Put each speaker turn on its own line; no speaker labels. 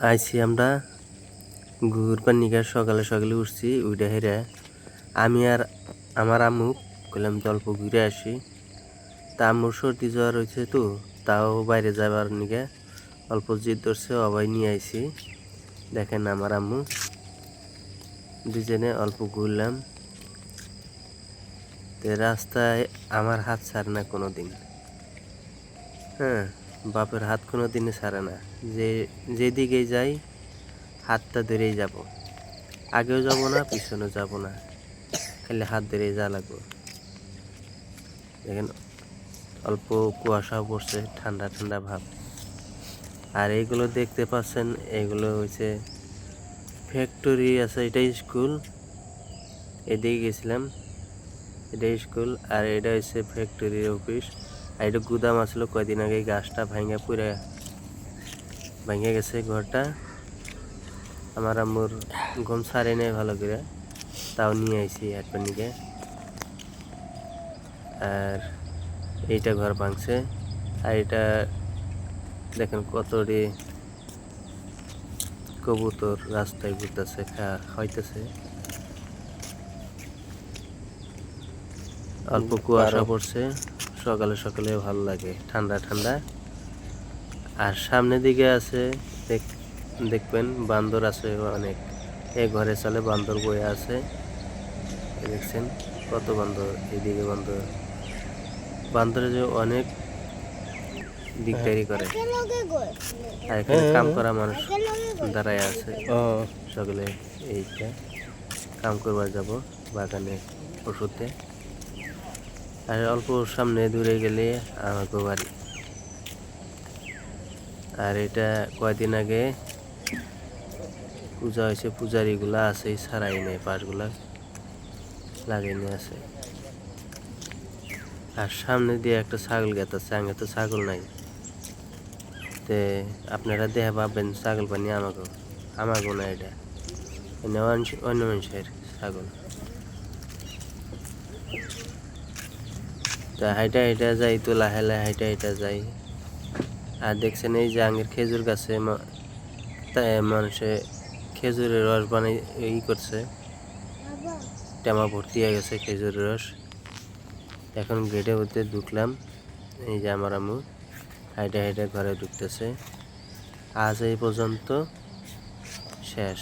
আইছি আমরা ঘুরবার নিকে সকালে সকালে উঠছি উইটা হেরে আমি আর আমার আম্মু কইলাম অল্প ঘুরে আসি। তা আম্মুর সর্দি জ্বর হয়েছে তো, তাও বাইরে যাবার নিকে অল্প জিদ ধরছে, অবাই নিয়ে আইছি। দেখেন আমার আম্মু দুজনে অল্প ঘুরলাম। রাস্তায় আমার হাত ছাড়ে না কোনো দিন। হ্যাঁ, বাপের হাত কোনো দিনে ছাড়ে না। যেদিকে যাই হাতটা ধরেই যাব, আগেও যাব না পিছনেও যাব না, খালি হাত ধরেই যা লাগবো। দেখেন অল্প কুয়াশাও পড়ছে, ঠান্ডা ঠান্ডা ভাব। আর এইগুলো দেখতে পাচ্ছেন, এগুলো হচ্ছে ফ্যাক্টরি আছে, এটা স্কুল। এদিকে গেছিলাম, এটা স্কুল আর এটা হচ্ছে ফ্যাক্টরির অফিস। আর এটা গুদাম আসলো, কয়দিন আগে গাছটা ভাঙে গেছে ঘরটা। আমার আম্মুর ঘুম ছাড়ে নেই ভালো করে, তাও নিয়ে আইছি একবার নিকে। আর এইটা ঘর ভাঙছে। আর এটা দেখেন কতটি কবুতর রাস্তায় ঘুরতেছে, খাইতেছে। অল্প কুয়াশা পড়ছে, সকালে সকালে ভালো লাগে, ঠান্ডা ঠান্ডা। আর সামনের দিকে আছে দেখবেন বান্দর আছে অনেক। এই ঘরে চলে বান্দর বয়ে আছে, দেখছেন কত বান্দর। এদিকে বান্দরে যে অনেক দিকদারি করে। আর এখানে কাম করা মানুষ দাঁড়ায় আছে, সকালে এইটা কাম করবার যাব বাগানে ওষুধে। আর অল্প সামনে দূরে গেলে আমাকে বাড়ি। আর এটা কয়দিন আগে পূজা হয়েছে, পূজারিগুলা আছে ছাড়াই নেই, পাশগুলা লাগাইনি আছে। আর সামনে দিয়ে একটা ছাগল গেতাছে, আগে তো ছাগল নাই। তে আপনারা দেখে ভাববেন ছাগল পানি আমাকেও না, এটা অন্য মানুষের ছাগল। তা হাইটা যাই তো, লাহে লাহে হাইটা যাই। আর দেখছেন এই যে আঙের খেজুর গাছে মানুষে খেজুরের রস বানাই করছে, টেমা ভর্তি হয়ে গেছে খেজুরের রস। এখন গেটে মধ্যে ঢুকলাম, এই যে আমার আম্মু হাইটা ঘরে ঢুকতেছে। আজ এই পর্যন্ত শেষ।